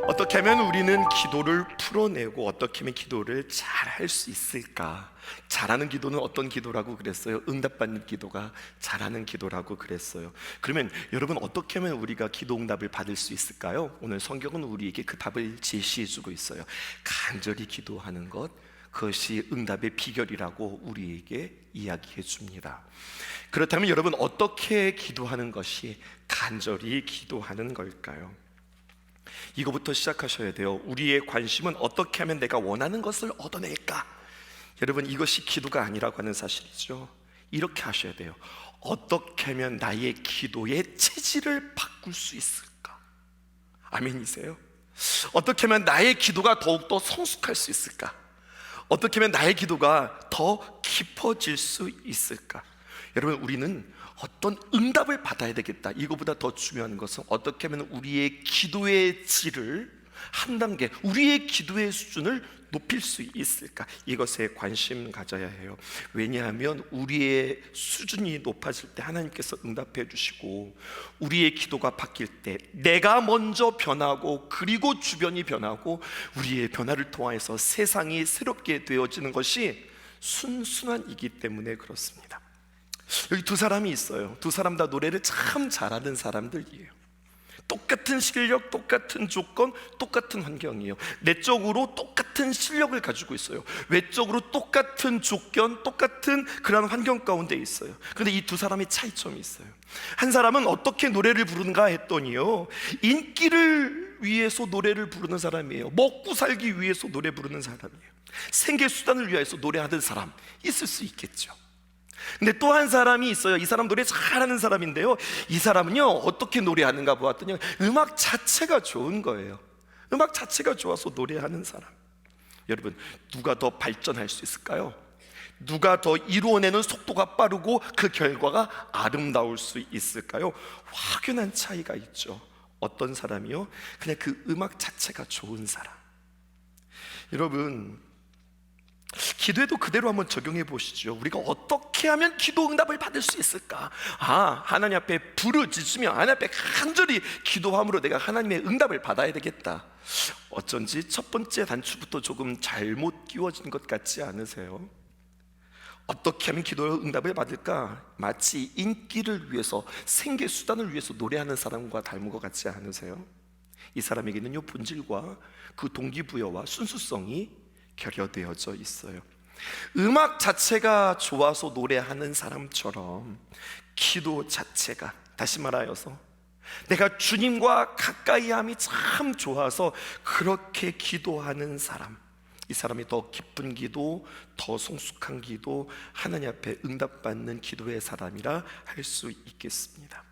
어떻게 하면 우리는 기도를 풀어내고 어떻게 하면 기도를 잘 할 수 있을까? 잘하는 기도는 어떤 기도라고 그랬어요? 응답받는 기도가 잘하는 기도라고 그랬어요. 그러면 여러분, 어떻게 하면 우리가 기도 응답을 받을 수 있을까요? 오늘 성경은 우리에게 그 답을 제시해 주고 있어요. 간절히 기도하는 것, 그것이 응답의 비결이라고 우리에게 이야기해 줍니다. 그렇다면 여러분, 어떻게 기도하는 것이 간절히 기도하는 걸까요? 이거부터 시작하셔야 돼요. 우리의 관심은 어떻게 하면 내가 원하는 것을 얻어낼까? 여러분, 이것이 기도가 아니라고 하는 사실이죠. 이렇게 하셔야 돼요. 어떻게 하면 나의 기도의 체질을 바꿀 수 있을까? 아멘이세요? 어떻게 하면 나의 기도가 더욱더 성숙할 수 있을까? 어떻게 하면 나의 기도가 더 깊어질 수 있을까? 여러분, 우리는 어떤 응답을 받아야 되겠다. 이거보다 더 중요한 것은 어떻게 하면 우리의 기도의 질을 한 단계, 우리의 기도의 수준을 높일 수 있을까? 이것에 관심 가져야 해요. 왜냐하면 우리의 수준이 높아질 때 하나님께서 응답해 주시고, 우리의 기도가 바뀔 때 내가 먼저 변하고 그리고 주변이 변하고 우리의 변화를 통해서 세상이 새롭게 되어지는 것이 순순한이기 때문에 그렇습니다. 여기 두 사람이 있어요. 두 사람 다 노래를 참 잘하는 사람들이에요. 똑같은 실력, 똑같은 조건, 똑같은 환경이에요. 내적으로 똑같은 실력을 가지고 있어요. 외적으로 똑같은 조건, 똑같은 그런 환경 가운데 있어요. 그런데 이 두 사람의 차이점이 있어요. 한 사람은 어떻게 노래를 부르는가 했더니요, 인기를 위해서 노래를 부르는 사람이에요. 먹고 살기 위해서 노래 부르는 사람이에요. 생계 수단을 위해서 노래하는 사람 있을 수 있겠죠. 근데 또 한 사람이 있어요. 이 사람 노래 잘하는 사람인데요, 이 사람은요 어떻게 노래하는가 보았더니 음악 자체가 좋은 거예요. 음악 자체가 좋아서 노래하는 사람. 여러분, 누가 더 발전할 수 있을까요? 누가 더 이루어내는 속도가 빠르고 그 결과가 아름다울 수 있을까요? 확연한 차이가 있죠. 어떤 사람이요? 그냥 그 음악 자체가 좋은 사람. 여러분, 기도에도 그대로 한번 적용해 보시죠. 우리가 어떻게 하면 기도 응답을 받을 수 있을까? 하나님 앞에 부르짖으며 하나님 앞에 간절히 기도함으로 내가 하나님의 응답을 받아야 되겠다. 어쩐지 첫 번째 단추부터 조금 잘못 끼워진 것 같지 않으세요? 어떻게 하면 기도 응답을 받을까? 마치 인기를 위해서, 생계 수단을 위해서 노래하는 사람과 닮은 것 같지 않으세요? 이 사람에게는요, 본질과 그 동기부여와 순수성이 결여되어져 있어요. 음악 자체가 좋아서 노래하는 사람처럼 기도 자체가, 다시 말하여서 내가 주님과 가까이함이 참 좋아서 그렇게 기도하는 사람, 이 사람이 더 기쁜 기도, 더 성숙한 기도, 하나님 앞에 응답받는 기도의 사람이라 할 수 있겠습니다.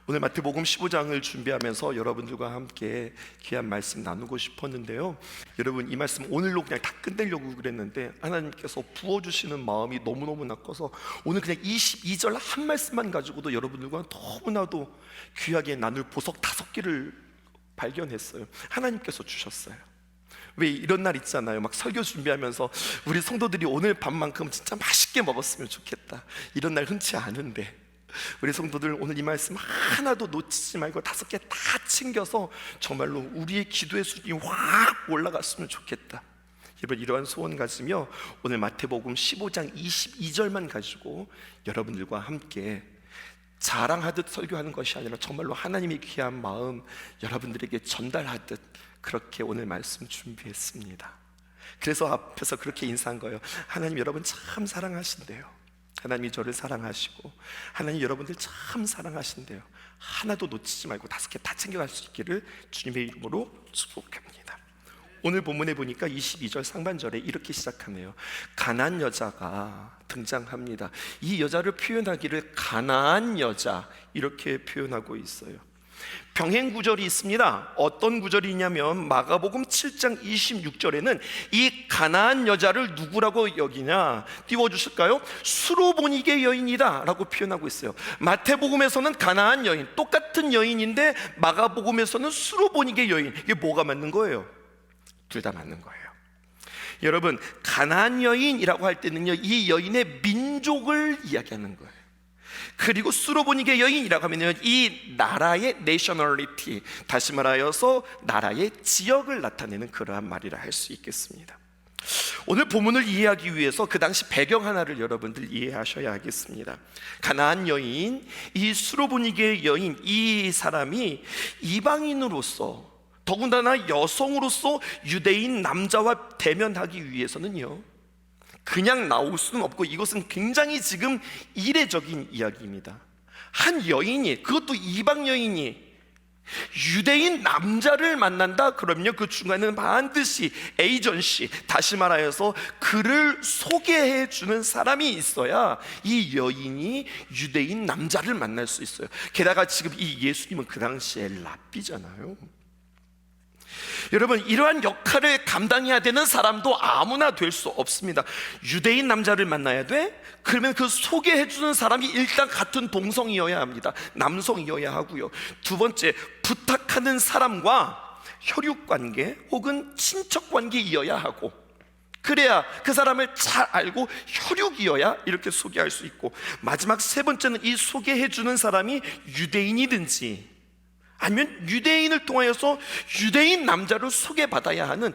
오늘 마태복음 15장을 준비하면서 여러분들과 함께 귀한 말씀 나누고 싶었는데요, 여러분, 이 말씀 오늘로 그냥 다 끝내려고 그랬는데 하나님께서 부어주시는 마음이 너무너무 나꿔서 오늘 그냥 22절 한 말씀만 가지고도 여러분들과 너무나도 귀하게 나눌 보석 5개를 발견했어요. 하나님께서 주셨어요. 왜 이런 날 있잖아요. 막 설교 준비하면서 우리 성도들이 오늘 밤만큼 진짜 맛있게 먹었으면 좋겠다, 이런 날 흔치 않은데 우리 성도들 오늘 이 말씀 하나도 놓치지 말고 5개 다 챙겨서 정말로 우리의 기도의 수준이 확 올라갔으면 좋겠다. 여러분, 이러한 소원 가지며 오늘 마태복음 15장 22절만 가지고 여러분들과 함께 자랑하듯 설교하는 것이 아니라 정말로 하나님의 귀한 마음 여러분들에게 전달하듯 그렇게 오늘 말씀 준비했습니다. 그래서 앞에서 그렇게 인사한 거예요. 하나님, 여러분 참 사랑하신대요. 하나님이 저를 사랑하시고 하나님 여러분들 참 사랑하신대요. 하나도 놓치지 말고 5개 다 챙겨갈 수 있기를 주님의 이름으로 축복합니다. 오늘 본문에 보니까 22절 상반절에 이렇게 시작하네요. 가나안 여자가 등장합니다. 이 여자를 표현하기를 가나안 여자 이렇게 표현하고 있어요. 병행 구절이 있습니다. 어떤 구절이 있냐면 마가복음 7장 26절에는 이 가나안 여자를 누구라고 여기냐, 띄워주실까요? 수로보니게 여인이다 라고 표현하고 있어요. 마태복음에서는 가나안 여인, 똑같은 여인인데 마가복음에서는 수로보니게 여인. 이게 뭐가 맞는 거예요? 둘 다 맞는 거예요. 여러분, 가나안 여인이라고 할 때는요, 이 여인의 민족을 이야기하는 거예요. 그리고 수로보니게 여인이라고 하면 이 나라의 내셔널리티, 다시 말하여서 나라의 지역을 나타내는 그러한 말이라 할 수 있겠습니다. 오늘 본문을 이해하기 위해서 그 당시 배경 하나를 여러분들 이해하셔야 하겠습니다. 가나안 여인, 이 수로보니게 여인, 이 사람이 이방인으로서, 더군다나 여성으로서 유대인 남자와 대면하기 위해서는요, 그냥 나올 수는 없고, 이것은 굉장히 지금 이례적인 이야기입니다. 한 여인이, 그것도 이방 여인이 유대인 남자를 만난다 그러면요, 그 중간에는 반드시 에이전시, 다시 말하여서 그를 소개해 주는 사람이 있어야 이 여인이 유대인 남자를 만날 수 있어요. 게다가 지금 이 예수님은 그 당시에 랍비잖아요. 여러분, 이러한 역할을 감당해야 되는 사람도 아무나 될 수 없습니다. 유대인 남자를 만나야 돼? 그러면 그 소개해 주는 사람이 일단 같은 동성이어야 합니다. 남성이어야 하고요. 두 번째, 부탁하는 사람과 혈육관계 혹은 친척관계이어야 하고, 그래야 그 사람을 잘 알고 혈육이어야 이렇게 소개할 수 있고, 마지막 세 번째는 이 소개해 주는 사람이 유대인이든지 아니면 유대인을 통하여서 유대인 남자를 소개받아야 하는,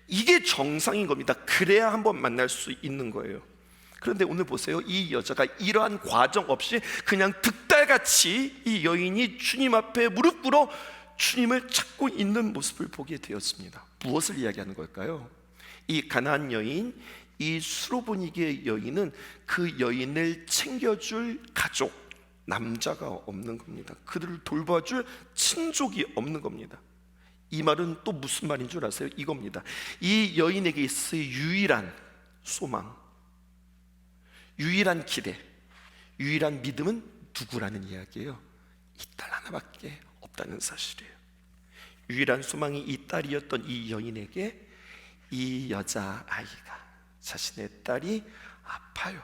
이게 정상인 겁니다. 그래야 한번 만날 수 있는 거예요. 그런데 오늘 보세요. 이 여자가 이러한 과정 없이 그냥 득달같이 이 여인이 주님 앞에 무릎 꿇어 주님을 찾고 있는 모습을 보게 되었습니다. 무엇을 이야기하는 걸까요? 이 가나안 여인, 이 수로보니게 여인은 그 여인을 챙겨줄 가족, 남자가 없는 겁니다. 그들을 돌봐줄 친족이 없는 겁니다. 이 말은 또 무슨 말인 줄 아세요? 이겁니다. 이 여인에게 있어요 유일한 소망, 유일한 기대, 유일한 믿음은 누구라는 이야기예요? 이 딸 하나밖에 없다는 사실이에요. 유일한 소망이 이 딸이었던 이 여인에게 이 여자아이가, 자신의 딸이 아파요.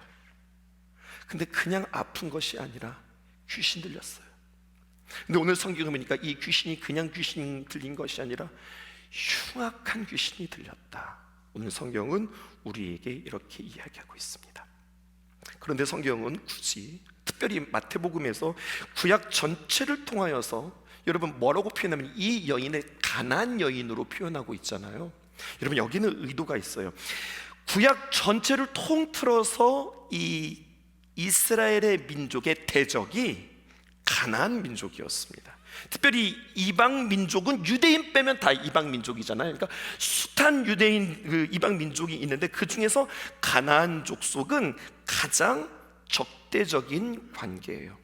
근데 그냥 아픈 것이 아니라 귀신 들렸어요. 근데 오늘 성경을 보니까 이 귀신이 그냥 귀신 들린 것이 아니라 흉악한 귀신이 들렸다. 오늘 성경은 우리에게 이렇게 이야기하고 있습니다. 그런데 성경은 굳이, 특별히 마태복음에서 구약 전체를 통하여서 여러분 뭐라고 표현하면 이 여인을 가나안 여인으로 표현하고 있잖아요. 여러분, 여기는 의도가 있어요. 구약 전체를 통틀어서 이 이스라엘의 민족의 대적이 가나안 민족이었습니다. 특별히 이방 민족은 유대인 빼면 다 이방 민족이잖아요. 그러니까 숱한 유대인 이방 민족이 있는데 그 중에서 가나안 족속은 가장 적대적인 관계예요.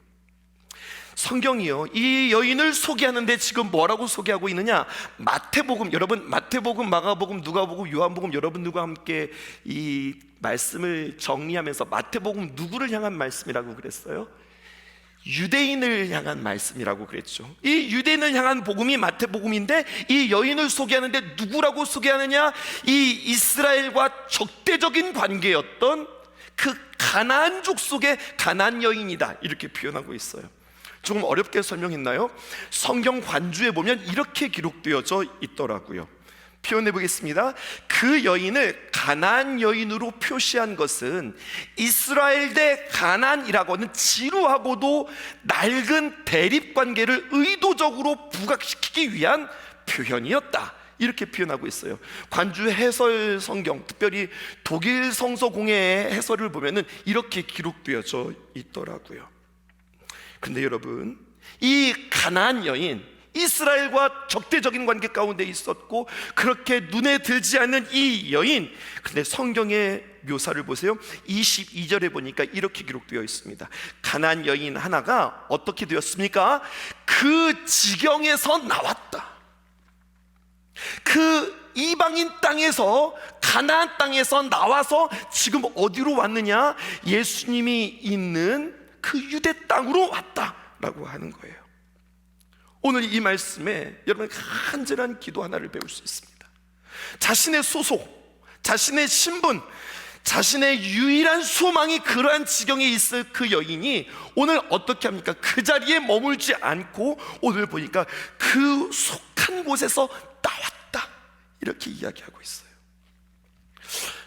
성경이요, 이 여인을 소개하는데 지금 뭐라고 소개하고 있느냐? 마태복음, 여러분 마태복음, 마가복음, 누가복음, 요한복음, 여러분 누가 함께 이 말씀을 정리하면서 마태복음 누구를 향한 말씀이라고 그랬어요? 유대인을 향한 말씀이라고 그랬죠. 이 유대인을 향한 복음이 마태복음인데, 이 여인을 소개하는데 누구라고 소개하느냐? 이 이스라엘과 적대적인 관계였던 그 가나안 족속의 가나안 여인이다, 이렇게 표현하고 있어요. 조금 어렵게 설명했나요? 성경 관주에 보면 이렇게 기록되어져 있더라고요. 표현해 보겠습니다. 그 여인을 가나안 여인으로 표시한 것은 이스라엘 대 가나안이라고는 지루하고도 낡은 대립관계를 의도적으로 부각시키기 위한 표현이었다, 이렇게 표현하고 있어요. 관주 해설 성경, 특별히 독일 성서공회의 해설을 보면은 이렇게 기록되어져 있더라고요. 근데 여러분, 이 가나안 여인, 이스라엘과 적대적인 관계 가운데 있었고 그렇게 눈에 들지 않는 이 여인, 근데 성경의 묘사를 보세요. 22절에 보니까 이렇게 기록되어 있습니다. 가나안 여인 하나가 어떻게 되었습니까? 그 지경에서 나왔다. 그 이방인 땅에서, 가나안 땅에서 나와서 지금 어디로 왔느냐? 예수님이 있는 그 유대 땅으로 왔다라고 하는 거예요. 오늘 이 말씀에 여러분 간절한 기도 하나를 배울 수 있습니다. 자신의 소속, 자신의 신분, 자신의 유일한 소망이 그러한 지경에 있을 그 여인이 오늘 어떻게 합니까? 그 자리에 머물지 않고 오늘 보니까 그 속한 곳에서 나왔다, 이렇게 이야기하고 있어요.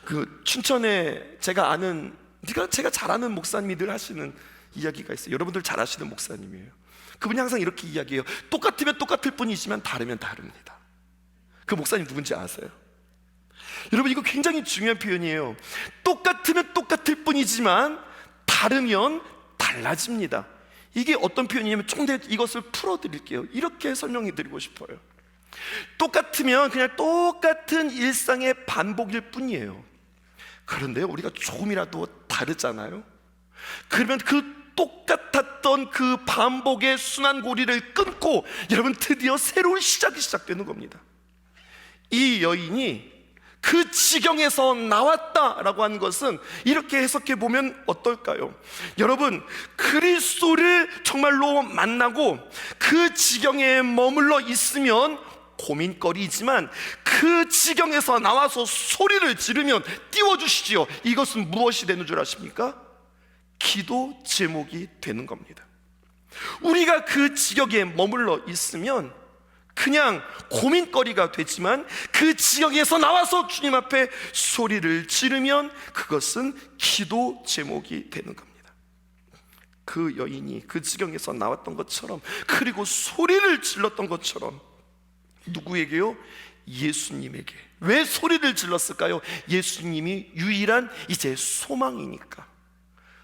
그 춘천에 제가 잘 아는 목사님이 늘 하시는 이야기가 있어요. 여러분들 잘 아시는 목사님이에요. 그분이 항상 이렇게 이야기해요. 똑같으면 똑같을 뿐이지만 다르면 다릅니다. 그 목사님 누군지 아세요? 여러분, 이거 굉장히 중요한 표현이에요. 똑같으면 똑같을 뿐이지만 다르면 달라집니다. 이게 어떤 표현이냐면 조금 더 이것을 풀어드릴게요. 이렇게 설명해 드리고 싶어요. 똑같으면 그냥 똑같은 일상의 반복일 뿐이에요. 그런데 우리가 조금이라도 다르잖아요. 그러면 그 똑같았던 그 반복의 순환고리를 끊고 여러분, 드디어 새로운 시작이 시작되는 겁니다. 이 여인이 그 지경에서 나왔다라고 하는 것은 이렇게 해석해 보면 어떨까요? 여러분, 그리스도를 정말로 만나고 그 지경에 머물러 있으면 고민거리지만 그 지경에서 나와서 소리를 지르면 띄워주시지요. 이것은 무엇이 되는 줄 아십니까? 기도 제목이 되는 겁니다. 우리가 그 지경에 머물러 있으면 그냥 고민거리가 되지만 그 지역에서 나와서 주님 앞에 소리를 지르면 그것은 기도 제목이 되는 겁니다. 그 여인이 그 지경에서 나왔던 것처럼, 그리고 소리를 질렀던 것처럼, 누구에게요? 예수님에게. 왜 소리를 질렀을까요? 예수님이 유일한 이제 소망이니까.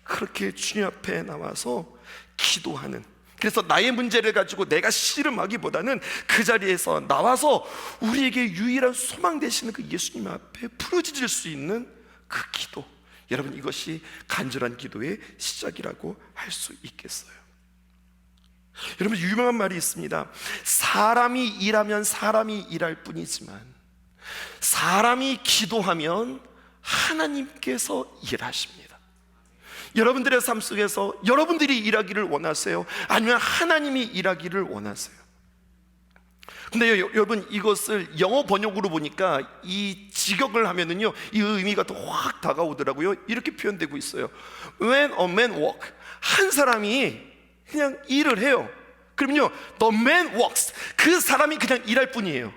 그렇게 주님 앞에 나와서 기도하는, 그래서 나의 문제를 가지고 내가 씨름하기보다는 그 자리에서 나와서 우리에게 유일한 소망 되시는 그 예수님 앞에 부르짖을 수 있는 그 기도, 여러분, 이것이 간절한 기도의 시작이라고 할 수 있겠어요. 여러분, 유명한 말이 있습니다. 사람이 일하면 사람이 일할 뿐이지만 사람이 기도하면 하나님께서 일하십니다. 여러분들의 삶 속에서 여러분들이 일하기를 원하세요? 아니면 하나님이 일하기를 원하세요? 근데 여러분, 이것을 영어 번역으로 보니까 이 직역을 하면은요, 이 의미가 더 확 다가오더라고요. 이렇게 표현되고 있어요. When a man walk, 한 사람이 그냥 일을 해요. 그러면요, the man walks, 그 사람이 그냥 일할 뿐이에요.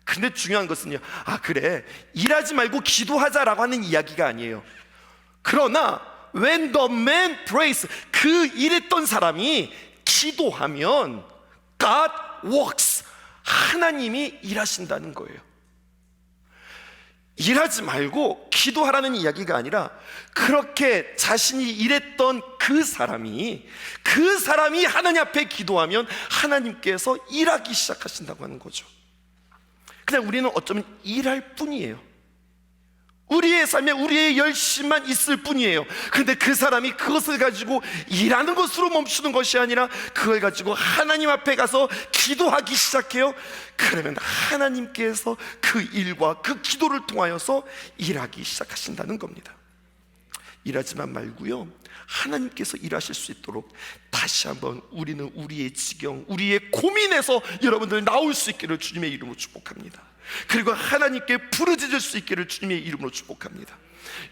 근데 중요한 것은요, 아 그래, 일하지 말고 기도하자라고 하는 이야기가 아니에요. 그러나 when the man prays, 그 일했던 사람이 기도하면 God works, 하나님이 일하신다는 거예요. 일하지 말고 기도하라는 이야기가 아니라 그렇게 자신이 일했던 그 사람이 하나님 앞에 기도하면 하나님께서 일하기 시작하신다고 하는 거죠. 그냥 우리는 어쩌면 일할 뿐이에요. 우리의 삶에 우리의 열심만 있을 뿐이에요. 그런데 그 사람이 그것을 가지고 일하는 것으로 멈추는 것이 아니라 그걸 가지고 하나님 앞에 가서 기도하기 시작해요. 그러면 하나님께서 그 일과 그 기도를 통하여서 일하기 시작하신다는 겁니다. 일하지만 말고요, 하나님께서 일하실 수 있도록 다시 한번 우리는 우리의 지경, 우리의 고민에서 여러분들 나올 수 있기를 주님의 이름으로 축복합니다. 그리고 하나님께 부르짖을 수 있기를 주님의 이름으로 축복합니다.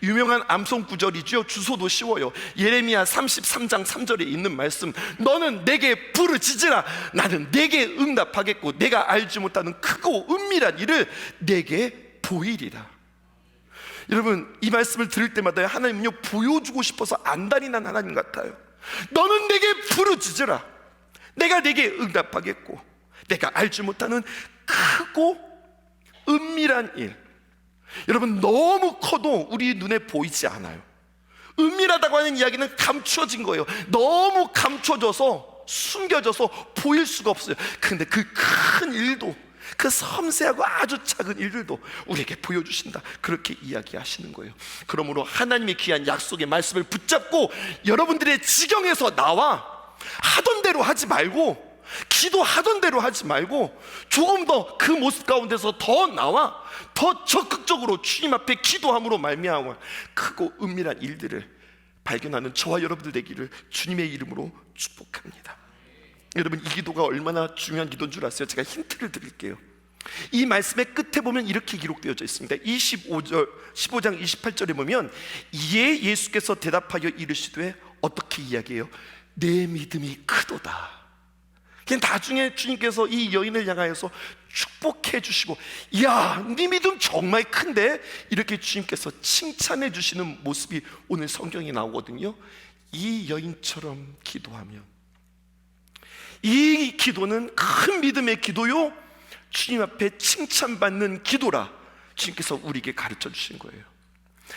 유명한 암송 구절이죠. 주소도 쉬워요. 예레미야 33장 3절에 있는 말씀, 너는 내게 부르짖으라, 나는 내게 응답하겠고 내가 알지 못하는 크고 은밀한 일을 내게 보이리라. 여러분, 이 말씀을 들을 때마다 하나님은요, 보여주고 싶어서 안달이 난 하나님 같아요. 너는 내게 부르짖으라, 내가 내게 응답하겠고 내가 알지 못하는 크고 은밀한 일. 여러분, 너무 커도 우리 눈에 보이지 않아요. 은밀하다고 하는 이야기는 감추어진 거예요. 너무 감춰져서 숨겨져서 보일 수가 없어요. 그런데 그 큰 일도, 그 섬세하고 아주 작은 일들도 우리에게 보여주신다, 그렇게 이야기하시는 거예요. 그러므로 하나님의 귀한 약속의 말씀을 붙잡고 여러분들의 지경에서 나와 하던 대로 하지 말고, 기도하던 대로 하지 말고 조금 더 그 모습 가운데서 더 나와 더 적극적으로 주님 앞에 기도함으로 말미암아 크고 은밀한 일들을 발견하는 저와 여러분들 되기를 주님의 이름으로 축복합니다. 여러분, 이 기도가 얼마나 중요한 기도인 줄 아세요? 제가 힌트를 드릴게요. 이 말씀의 끝에 보면 이렇게 기록되어져 있습니다. 15장 28절에 보면, 이에 예수께서 대답하여 이르시되, 어떻게 이야기해요? 내 믿음이 크도다. 그냥 나중에 주님께서 이 여인을 향하여서 축복해 주시고, 이야, 네 믿음 정말 큰데, 이렇게 주님께서 칭찬해 주시는 모습이 오늘 성경에 나오거든요. 이 여인처럼 기도하면, 이 기도는 큰 믿음의 기도요, 주님 앞에 칭찬받는 기도라 주님께서 우리에게 가르쳐 주신 거예요.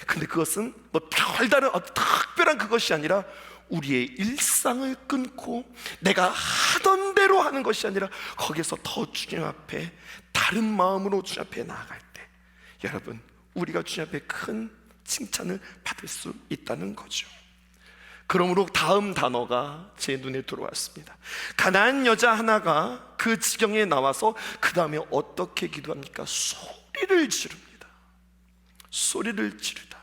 근데 그것은 뭐 별다른 특별한 그것이 아니라 우리의 일상을 끊고 내가 하던 대로 하는 것이 아니라 거기서 더 주님 앞에 다른 마음으로 주님 앞에 나아갈 때, 여러분, 우리가 주님 앞에 큰 칭찬을 받을 수 있다는 거죠. 그러므로 다음 단어가 제 눈에 들어왔습니다. 가나안 여자 하나가 그 지경에 나와서 그 다음에 어떻게 기도합니까? 소리를 지릅니다. 소리를 지르다.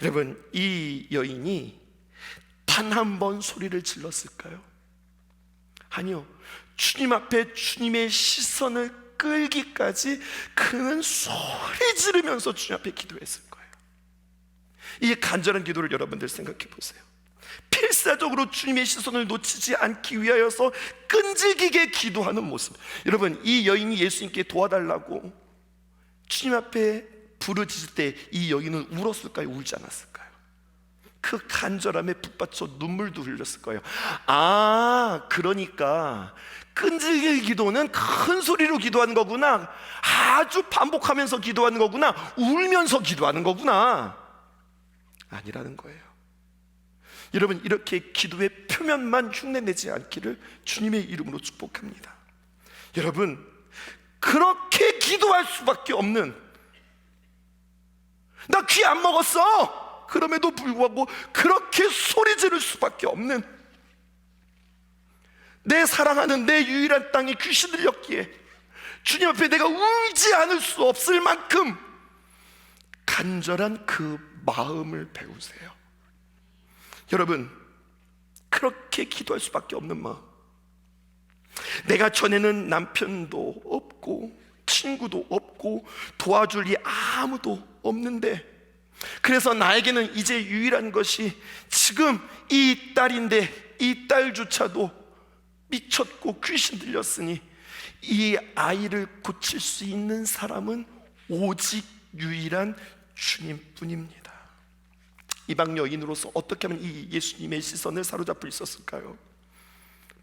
여러분, 이 여인이 단 한 번 소리를 질렀을까요? 아니요. 주님 앞에 주님의 시선을 끌기까지 그는 소리 지르면서 주님 앞에 기도했을 거예요. 이 간절한 기도를 여러분들 생각해 보세요. 필사적으로 주님의 시선을 놓치지 않기 위하여서 끈질기게 기도하는 모습. 여러분, 이 여인이 예수님께 도와달라고 주님 앞에 부르짖을 때 이 여인은 울었을까요? 울지 않았을까요? 그 간절함에 북받쳐 눈물도 흘렸을 거예요. 아, 그러니까 끈질긴 기도는 큰 소리로 기도하는 거구나, 아주 반복하면서 기도하는 거구나, 울면서 기도하는 거구나, 아니라는 거예요. 여러분, 이렇게 기도의 표면만 흉내내지 않기를 주님의 이름으로 축복합니다. 여러분, 그렇게 기도할 수밖에 없는, 나 귀 안 먹었어! 그럼에도 불구하고 그렇게 소리 지를 수밖에 없는, 내 사랑하는 내 유일한 땅에 귀신 들렸기에 주님 앞에 내가 울지 않을 수 없을 만큼 간절한 그 마음을 배우세요. 여러분, 그렇게 기도할 수밖에 없는 마음. 내가 전에는 남편도 없고 친구도 없고 도와줄 이 아무도 없는데, 그래서 나에게는 이제 유일한 것이 지금 이 딸인데, 이 딸조차도 미쳤고 귀신 들렸으니 이 아이를 고칠 수 있는 사람은 오직 유일한 주님뿐입니다. 이방 여인으로서 어떻게 하면 이 예수님의 시선을 사로잡을 수 있었을까요?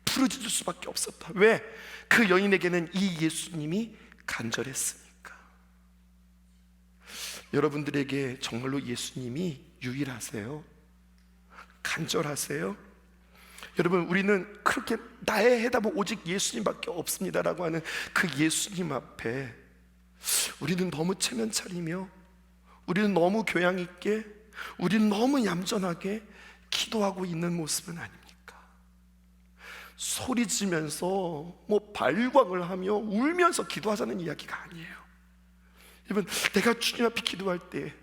부르짖을 수밖에 없었다. 왜? 그 여인에게는 이 예수님이 간절했으니까. 여러분들에게 정말로 예수님이 유일하세요? 간절하세요? 여러분, 우리는 그렇게 나의 해답은 오직 예수님밖에 없습니다라고 하는 그 예수님 앞에 우리는 너무 체면 차리며, 우리는 너무 교양 있게, 우리는 너무 얌전하게 기도하고 있는 모습은 아닙니까? 소리 지면서 뭐 발광을 하며 울면서 기도하자는 이야기가 아니에요. 여러분, 내가 주님 앞에 기도할 때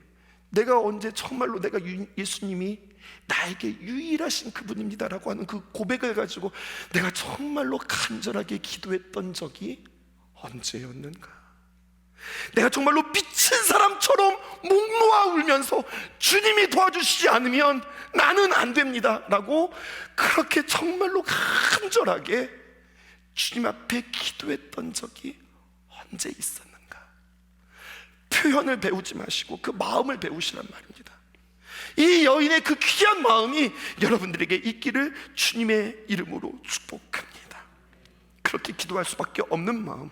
내가 언제 정말로 내가 예수님이 나에게 유일하신 그분입니다라고 하는 그 고백을 가지고 내가 정말로 간절하게 기도했던 적이 언제였는가? 내가 정말로 미친 사람처럼 목 놓아 울면서 주님이 도와주시지 않으면 나는 안 됩니다 라고 그렇게 정말로 간절하게 주님 앞에 기도했던 적이 언제 있었는가? 표현을 배우지 마시고 그 마음을 배우시란 말입니다. 이 여인의 그 귀한 마음이 여러분들에게 있기를 주님의 이름으로 축복합니다. 그렇게 기도할 수밖에 없는 마음.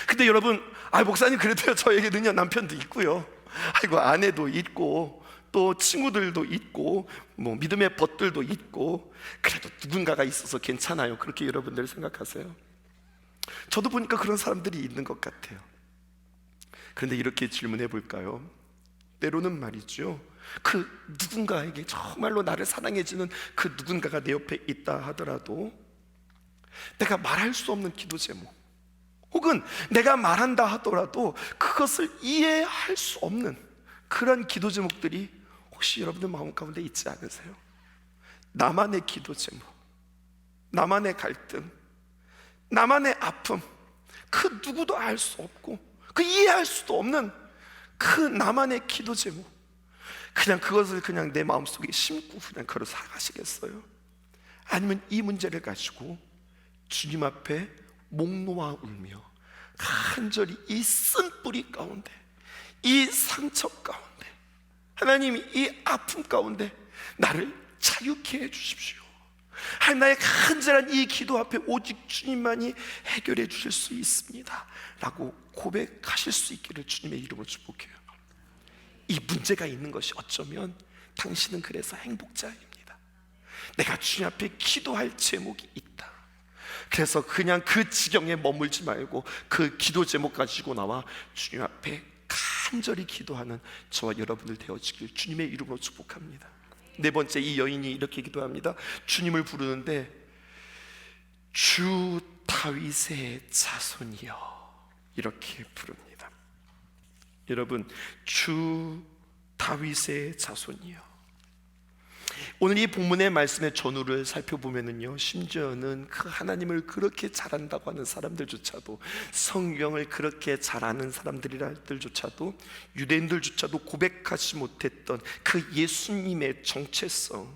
근데 여러분, 목사님, 그래도요, 저에게는요 남편도 있고요, 아이고 아내도 있고 또 친구들도 있고 뭐 믿음의 벗들도 있고, 그래도 누군가가 있어서 괜찮아요, 그렇게 여러분들 생각하세요? 저도 보니까 그런 사람들이 있는 것 같아요. 그런데 이렇게 질문해 볼까요? 때로는 말이죠, 그 누군가에게 정말로 나를 사랑해주는 그 누군가가 내 옆에 있다 하더라도 내가 말할 수 없는 기도 제목, 혹은 내가 말한다 하더라도 그것을 이해할 수 없는 그런 기도 제목들이 혹시 여러분들 마음 가운데 있지 않으세요? 나만의 기도 제목, 나만의 갈등, 나만의 아픔, 그 누구도 알 수 없고 그 이해할 수도 없는 그 나만의 기도 제목, 그냥 그것을 그냥 내 마음속에 심고 그냥 그걸 살아가시겠어요? 아니면 이 문제를 가지고 주님 앞에 목 놓아 울며 간절히 이 쓴뿌리 가운데, 이 상처 가운데, 하나님이 이 아픔 가운데 나를 자유케 해주십시오. 하나님, 나의 간절한 이 기도 앞에 오직 주님만이 해결해 주실 수 있습니다 라고 고백하실 수 있기를 주님의 이름으로 축복해요. 이 문제가 있는 것이 어쩌면 당신은 그래서 행복자입니다. 내가 주님 앞에 기도할 제목이 있다. 그래서 그냥 그 지경에 머물지 말고 그 기도 제목 가지고 나와 주님 앞에 간절히 기도하는 저와 여러분들 되어지길 주님의 이름으로 축복합니다. 네 번째, 이 여인이 이렇게 기도합니다. 주님을 부르는데 주 다윗의 자손이여 이렇게 부릅니다. 여러분, 주 다윗의 자손이여. 오늘 이 본문의 말씀의 전후를 살펴보면은요, 심지어는 그 하나님을 그렇게 잘한다고 하는 사람들조차도, 성경을 그렇게 잘 아는 사람들조차도, 유대인들조차도 고백하지 못했던 그 예수님의 정체성,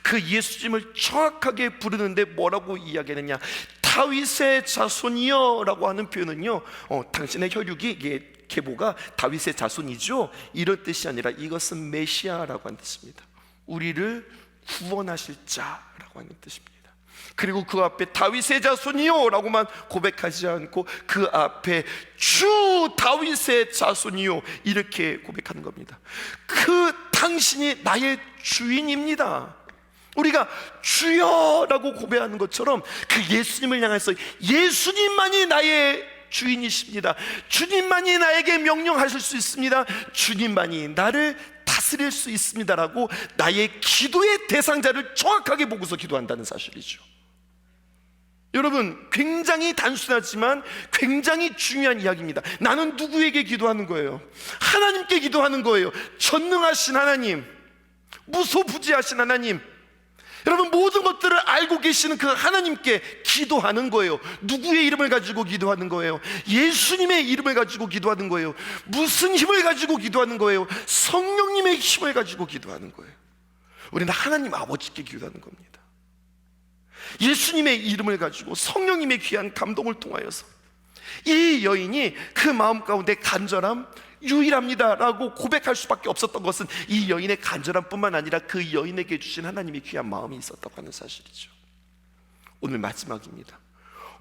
그 예수님을 정확하게 부르는데 뭐라고 이야기하느냐, 다윗의 자손이여 라고 하는 표현은요, 당신의 혈육이, 이게 계보가 다윗의 자손이죠, 이런 뜻이 아니라 이것은 메시아라고 하는 뜻입니다. 우리를 구원하실 자라고 하는 뜻입니다. 그리고 그 앞에 다윗의 자손이요 라고만 고백하지 않고 그 앞에 주 다윗의 자손이요 이렇게 고백하는 겁니다. 그 당신이 나의 주인입니다. 우리가 주여라고 고백하는 것처럼 그 예수님을 향해서 예수님만이 나의 주인이십니다. 주님만이 나에게 명령하실 수 있습니다. 주님만이 나를 다스릴 수 있습니다라고 나의 기도의 대상자를 정확하게 보고서 기도한다는 사실이죠. 여러분, 굉장히 단순하지만 굉장히 중요한 이야기입니다. 나는 누구에게 기도하는 거예요? 하나님께 기도하는 거예요. 전능하신 하나님, 무소부지하신 하나님, 여러분, 모든 것들을 알고 계시는 그 하나님께 기도하는 거예요. 누구의 이름을 가지고 기도하는 거예요? 예수님의 이름을 가지고 기도하는 거예요. 무슨 힘을 가지고 기도하는 거예요? 성령님의 힘을 가지고 기도하는 거예요. 우리는 하나님 아버지께 기도하는 겁니다. 예수님의 이름을 가지고 성령님의 귀한 감동을 통하여서 이 여인이 그 마음 가운데 간절함, 유일합니다 라고 고백할 수밖에 없었던 것은 이 여인의 간절함 뿐만 아니라 그 여인에게 주신 하나님의 귀한 마음이 있었다고 하는 사실이죠. 오늘 마지막입니다.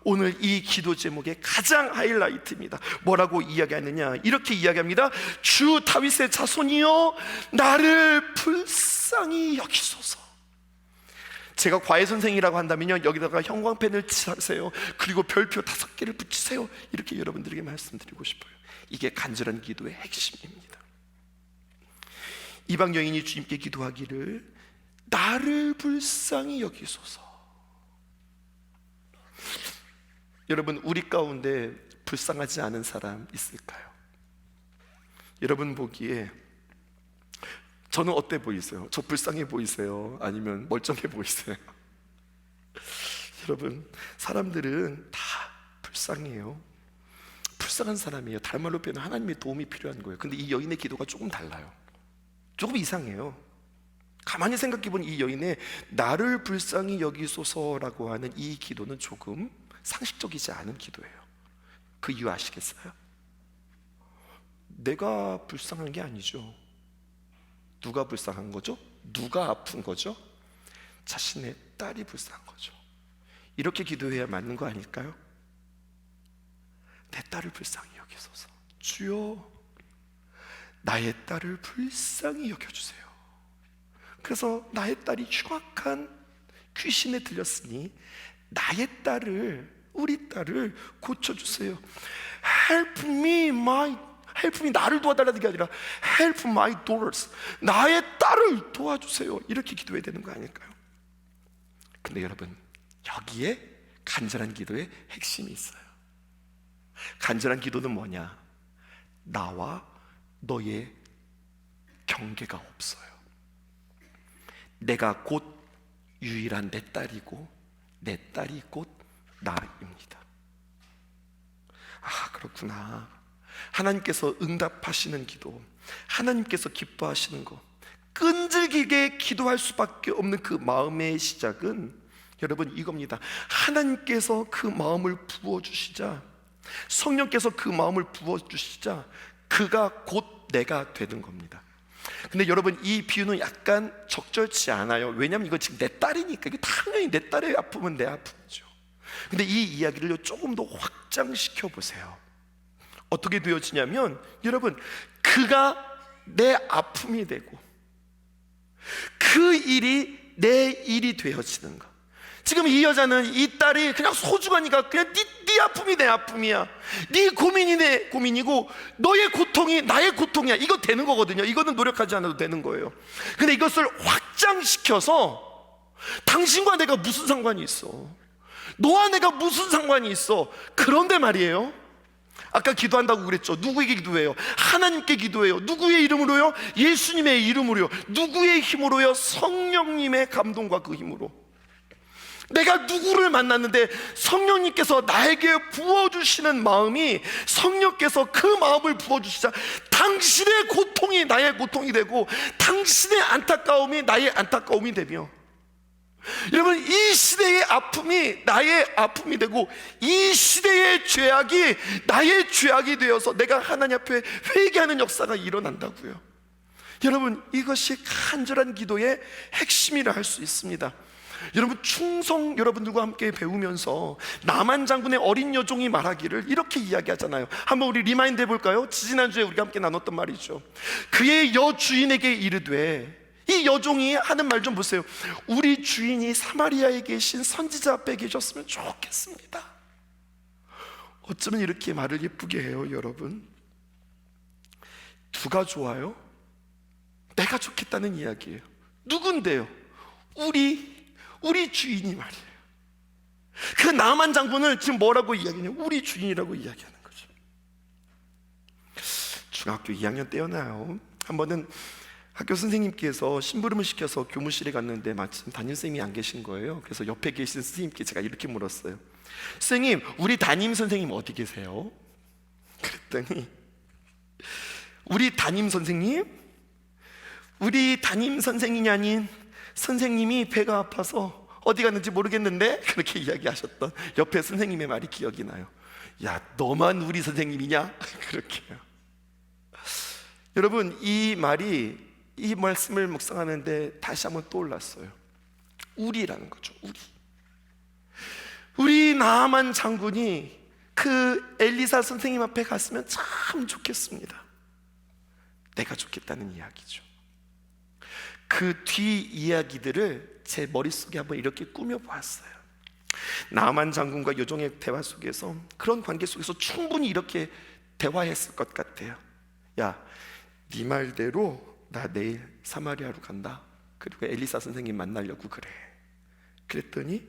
오늘 이 기도 제목의 가장 하이라이트입니다. 뭐라고 이야기하느냐, 이렇게 이야기합니다. 주 다윗의 자손이여 나를 불쌍히 여기소서. 제가 과외 선생이라고 한다면요, 여기다가 형광펜을 치세요, 그리고 별표 5개를 붙이세요, 이렇게 여러분들에게 말씀드리고 싶어요. 이게 간절한 기도의 핵심입니다. 이방 여인이 주님께 기도하기를 나를 불쌍히 여기소서. 여러분, 우리 가운데 불쌍하지 않은 사람 있을까요? 여러분 보기에 저는 어때 보이세요? 저 불쌍해 보이세요? 아니면 멀쩡해 보이세요? 여러분, 사람들은 다 불쌍해요. 불쌍한 사람이에요. 다른 말로 표현하면 하나님의 도움이 필요한 거예요. 근데 이 여인의 기도가 조금 달라요. 조금 이상해요. 가만히 생각해보니 이 여인의 나를 불쌍히 여기소서라고 하는 이 기도는 조금 상식적이지 않은 기도예요. 그 이유 아시겠어요? 내가 불쌍한 게 아니죠. 누가 불쌍한 거죠? 누가 아픈 거죠? 자신의 딸이 불쌍한 거죠. 이렇게 기도해야 맞는 거 아닐까요? 내 딸을 불쌍히 여기소서. 주여, 나의 딸을 불쌍히 여겨주세요. 그래서 나의 딸이 흉악한 귀신에 들렸으니 나의 딸을, 우리 딸을 고쳐주세요. Help me, help me, 나를 도와달라는 게 아니라 Help my daughters, 나의 딸을 도와주세요. 이렇게 기도해야 되는 거 아닐까요? 근데 여러분, 여기에 간절한 기도의 핵심이 있어요. 간절한 기도는 뭐냐? 나와 너의 경계가 없어요. 내가 곧 유일한 내 딸이고 내 딸이 곧 나입니다. 아, 그렇구나. 하나님께서 응답하시는 기도, 하나님께서 기뻐하시는 것, 끈질기게 기도할 수밖에 없는 그 마음의 시작은 여러분 이겁니다. 하나님께서 그 마음을 부어주시자, 성령께서 그 마음을 부어주시자 그가 곧 내가 되는 겁니다. 근데 여러분, 이 비유는 약간 적절치 않아요. 왜냐하면 이거 지금 내 딸이니까, 이게 당연히 내 딸의 아픔은 내 아픔이죠. 근데 이 이야기를 조금 더 확장시켜 보세요. 어떻게 되어지냐면, 여러분, 그가 내 아픔이 되고 그 일이 내 일이 되어지는 거. 지금 이 여자는, 이 딸이 그냥 소중하니까 그냥 네 아픔이 내 아픔이야, 네 고민이 내 고민이고 너의 고통이 나의 고통이야, 이거 되는 거거든요. 이거는 노력하지 않아도 되는 거예요. 근데 이것을 확장시켜서 당신과 내가 무슨 상관이 있어, 너와 내가 무슨 상관이 있어. 그런데 말이에요, 아까 기도한다고 그랬죠. 누구에게 기도해요? 하나님께 기도해요. 누구의 이름으로요? 예수님의 이름으로요. 누구의 힘으로요? 성령님의 감동과 그 힘으로. 내가 누구를 만났는데 성령님께서 나에게 부어주시는 마음이, 성령께서 그 마음을 부어주시자 당신의 고통이 나의 고통이 되고 당신의 안타까움이 나의 안타까움이 되며, 여러분, 이 시대의 아픔이 나의 아픔이 되고 이 시대의 죄악이 나의 죄악이 되어서 내가 하나님 앞에 회개하는 역사가 일어난다고요. 여러분, 이것이 간절한 기도의 핵심이라 할 수 있습니다. 여러분, 충성 여러분들과 함께 배우면서 나만 장군의 어린 여종이 말하기를 이렇게 이야기하잖아요. 한번 우리 리마인드 해볼까요? 지난주에 우리가 함께 나눴던 말이죠. 그의 여주인에게 이르되, 이 여종이 하는 말 좀 보세요. 우리 주인이 사마리아에 계신 선지자 앞에 계셨으면 좋겠습니다. 어쩌면 이렇게 말을 예쁘게 해요. 여러분, 누가 좋아요? 내가 좋겠다는 이야기예요. 누군데요? 우리 주인이 말이에요. 그 나만 장군을 지금 뭐라고 이야기하냐? 우리 주인이라고 이야기하는 거죠. 중학교 2학년 때였나요? 한 번은 학교 선생님께서 심부름을 시켜서 교무실에 갔는데 마침 담임선생님이 안 계신 거예요. 그래서 옆에 계신 선생님께 제가 이렇게 물었어요. 선생님, 우리 담임 선생님 어디 계세요? 그랬더니 우리 담임 선생님이 아닌 선생님이 배가 아파서 어디 갔는지 모르겠는데, 그렇게 이야기하셨던 옆에 선생님의 말이 기억이 나요. 야, 너만 우리 선생님이냐? 그렇게요. 여러분, 이 말씀을 묵상하는데 다시 한번 떠올랐어요. 우리라는 거죠. 우리 나만 장군이 그 엘리사 선생님 앞에 갔으면 참 좋겠습니다. 내가 좋겠다는 이야기죠. 그 뒤 이야기들을 제 머릿속에 한번 이렇게 꾸며보았어요. 나만 장군과 여종의 대화 속에서, 그런 관계 속에서 충분히 이렇게 대화했을 것 같아요. 야, 네 말대로 나 내일 사마리아로 간다. 그리고 엘리사 선생님 만나려고 그래. 그랬더니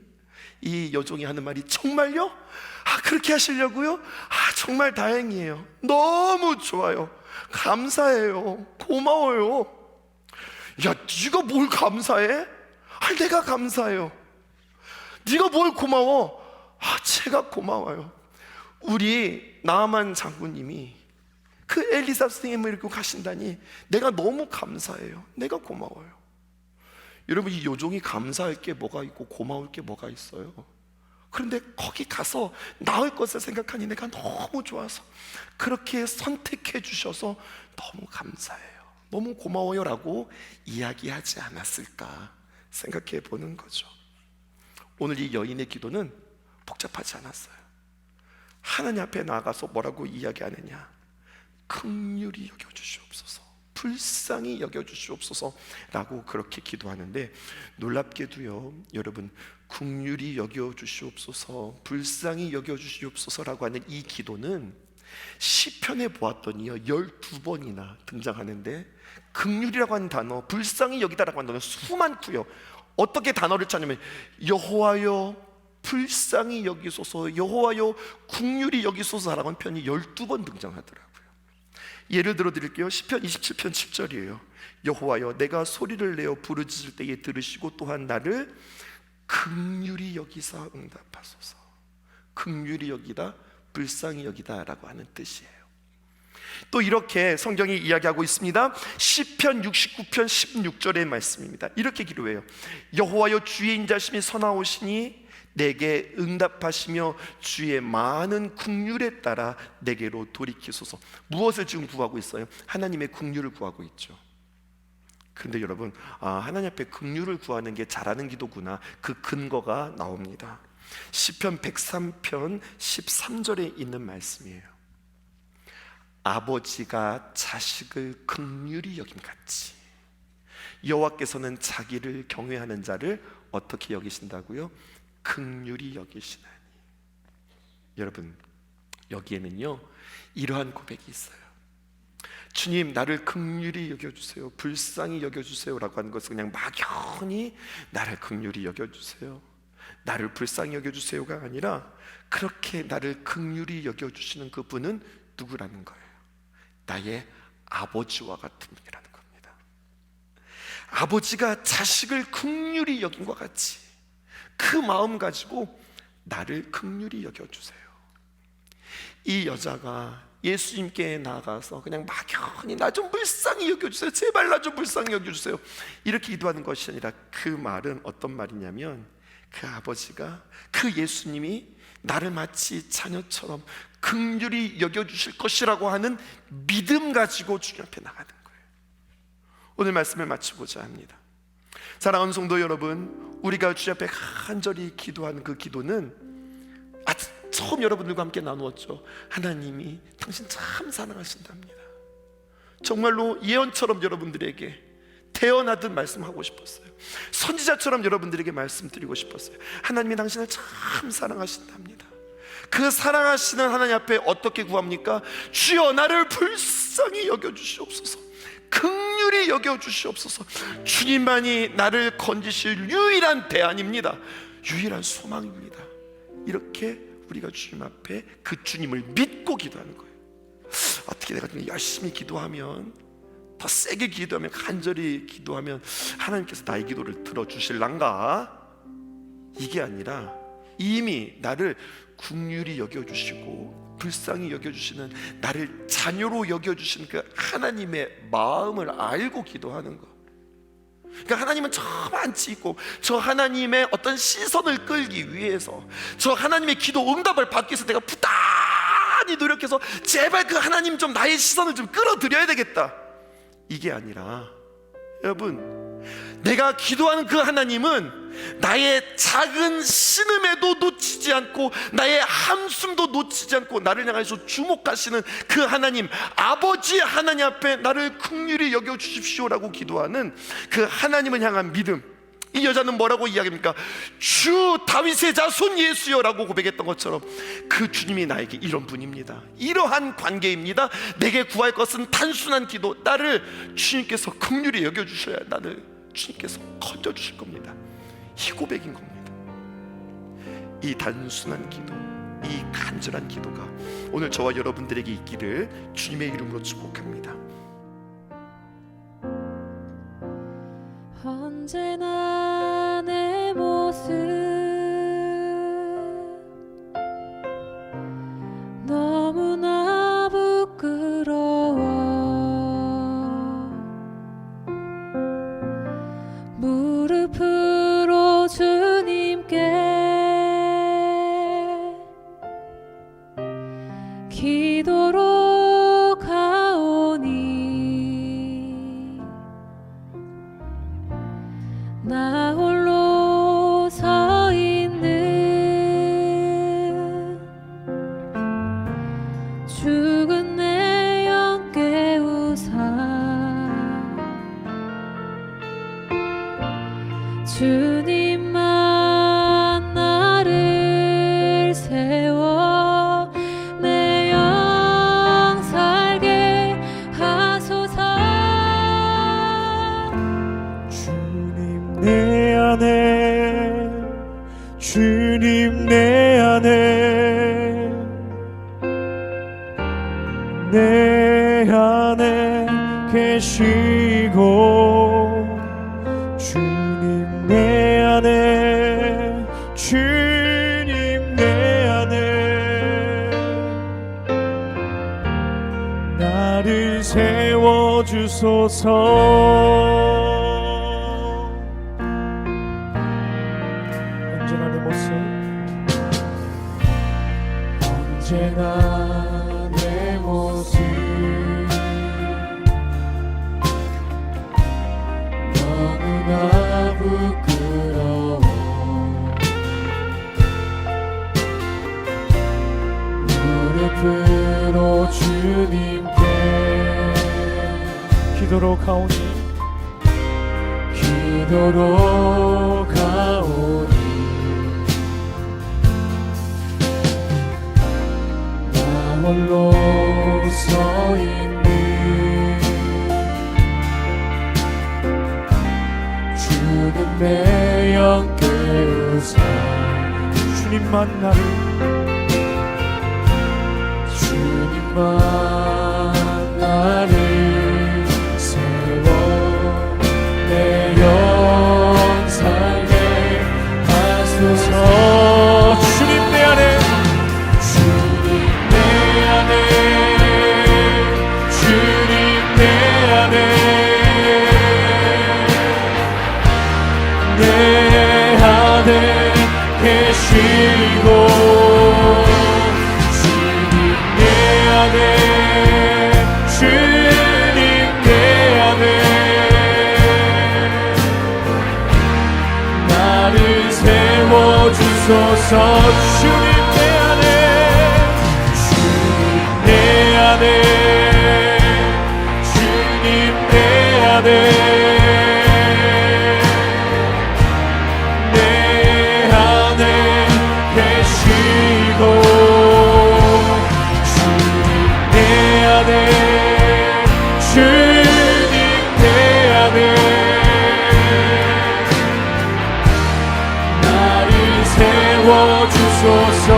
이 여종이 하는 말이, 정말요? 아, 그렇게 하시려고요? 아, 정말 다행이에요. 너무 좋아요. 감사해요. 고마워요. 야, 네가 뭘 감사해? 아, 내가 감사해요. 네가 뭘 고마워? 아, 제가 고마워요. 우리 나만 장군님이 그 엘리사 선생님을 이렇게 가신다니 내가 너무 감사해요. 내가 고마워요. 여러분, 이 여종이 감사할 게 뭐가 있고 고마울 게 뭐가 있어요? 그런데 거기 가서 나을 것을 생각하니 내가 너무 좋아서 그렇게 선택해 주셔서 너무 감사해요, 너무 고마워요 라고 이야기하지 않았을까 생각해 보는 거죠. 오늘 이 여인의 기도는 복잡하지 않았어요. 하나님 앞에 나아가서 뭐라고 이야기하느냐? 긍휼히 여겨주시옵소서, 불쌍히 여겨주시옵소서 라고 그렇게 기도하는데, 놀랍게도요, 여러분, 긍휼히 여겨주시옵소서, 불쌍히 여겨주시옵소서라고 하는 이 기도는 시편에 보았더니요 12번이나 등장하는데, 긍휼이라고 하는 단어, 불쌍히 여기다라고 하는 단어 수많고요. 어떻게 단어를 찾냐면, 여호와여 불쌍히 여기소서, 여호와여 긍휼히 여기소서라고 하는 편이 12번 등장하더라고요. 예를 들어 드릴게요. 시편 27편 10절이에요. 여호와여, 내가 소리를 내어 부르짖을 때에 들으시고 또한 나를 긍휼히 여기사 응답하소서. 긍휼히 여기다, 불쌍히 여기다 라고 하는 뜻이에요. 또 이렇게 성경이 이야기하고 있습니다. 시편 69편 16절의 말씀입니다. 이렇게 기도해요. 여호와여, 주의 인자심이 선하오시니 내게 응답하시며 주의 많은 긍휼에 따라 내게로 돌이키소서. 무엇을 지금 구하고 있어요? 하나님의 긍휼을 구하고 있죠. 근데 여러분, 하나님 앞에 긍휼을 구하는 게 잘하는 기도구나, 그 근거가 나옵니다. 시편 103편 13절에 있는 말씀이에요. 아버지가 자식을 긍휼히 여김같이 여호와께서는 자기를 경외하는 자를 어떻게 여기신다고요? 긍휼히 여기시나니. 여러분, 여기에는요 이러한 고백이 있어요. 주님, 나를 긍휼히 여겨주세요, 불쌍히 여겨주세요 라고 하는 것은 그냥 막연히 나를 긍휼히 여겨주세요, 나를 불쌍히 여겨주세요가 아니라 그렇게 나를 긍휼히 여겨주시는 그분은 누구라는 거예요? 나의 아버지와 같은 분이라는 겁니다. 아버지가 자식을 긍휼히 여긴 것 같이 그 마음 가지고 나를 긍휼히 여겨주세요. 이 여자가 예수님께 나아가서 그냥 막연히 나 좀 불쌍히 여겨주세요, 제발 나 좀 불쌍히 여겨주세요 이렇게 기도하는 것이 아니라 그 말은 어떤 말이냐면 그 아버지가, 그 예수님이 나를 마치 자녀처럼 긍휼히 여겨주실 것이라고 하는 믿음 가지고 주님 앞에 나가는 거예요. 오늘 말씀을 마치고자 합니다. 사랑하는 성도 여러분, 우리가 주님 앞에 간절히 기도하는 그 기도는 처음 여러분들과 함께 나누었죠. 하나님이 당신 참 사랑하신답니다. 정말로 예언처럼 여러분들에게 태어나듯 말씀하고 싶었어요. 선지자처럼 여러분들에게 말씀드리고 싶었어요. 하나님이 당신을 참 사랑하신답니다. 그 사랑하시는 하나님 앞에 어떻게 구합니까? 주여 나를 불쌍히 여겨주시옵소서, 긍휼히 여겨주시옵소서. 주님만이 나를 건지실 유일한 대안입니다. 유일한 소망입니다. 이렇게 우리가 주님 앞에 그 주님을 믿고 기도하는 거예요. 어떻게 내가 좀 열심히 기도하면, 더 세게 기도하면, 간절히 기도하면 하나님께서 나의 기도를 들어주실란가? 이게 아니라 이미 나를 긍휼히 여겨주시고 불쌍히 여겨주시는, 나를 자녀로 여겨주시는 그 하나님의 마음을 알고 기도하는 거. 그러니까 하나님은 저만치 있고 저 하나님의 어떤 시선을 끌기 위해서, 저 하나님의 기도 응답을 받기 위해서 내가 부단히 노력해서 제발 그 하나님 좀 나의 시선을 좀 끌어들여야 되겠다, 이게 아니라 여러분, 내가 기도하는 그 하나님은 나의 작은 신음에도 놓치지 않고 나의 한숨도 놓치지 않고 나를 향해서 주목하시는 그 하나님, 아버지 하나님 앞에 나를 긍휼히 여겨주십시오라고 기도하는 그 하나님을 향한 믿음. 이 여자는 뭐라고 이야기합니까? 주 다윗의 자손 예수여라고 고백했던 것처럼 그 주님이 나에게 이런 분입니다, 이러한 관계입니다. 내게 구할 것은 단순한 기도, 나를 주님께서 긍휼히 여겨주셔야 나를 주님께서 건져주실 겁니다. 이 고백인 겁니다. 이 단순한 기도, 이 간절한 기도가 오늘 저와 여러분들에게 있기를 주님의 이름으로 축복합니다. 언제나 내 모습 너무나 부끄러워. 무릎으로 주님께 기도로 가오니 나 홀로 서 있는 죽은 내 영 깨우사 주님만 나를 세워 내 영 살게 하소서. 주님 내 안에, 주님 내 안에, 내 안에 계시고, 주님 내 안에, 주님 내 안에 나를 세워주소서. 언제나 내 모습, 언제나 내 모습 앞으로 주님께 기도로 가오니 나 홀로 서 있는 주는 내 영 깨우사 주님만 나를 세워 내 영 살게 하소서. 주님 내 안에 주님 내 안에 계시고 주님 내 안에 나를 세워주소서. 주님 내 안에 주소서.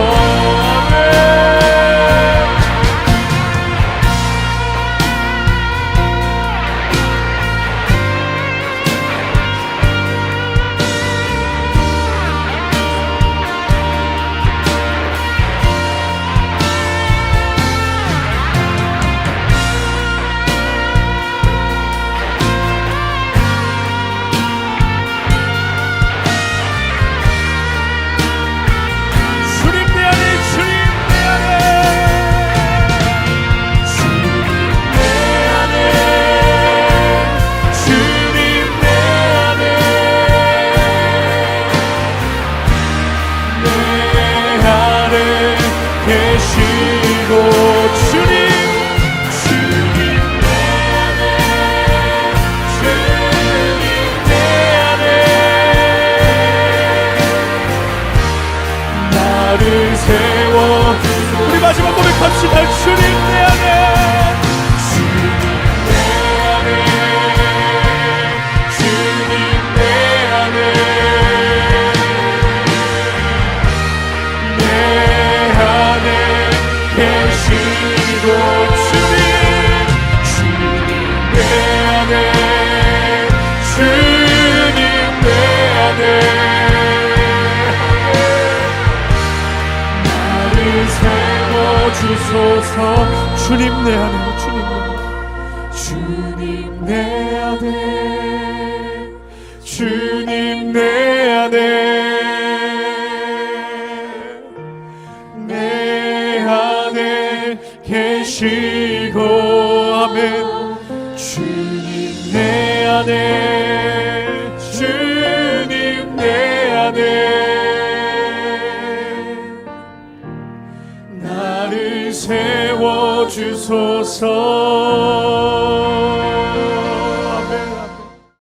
우리 마지막 고백합시다. 주님 내 안에 계시고 주소서. 주님 내 안에 주님 내 안에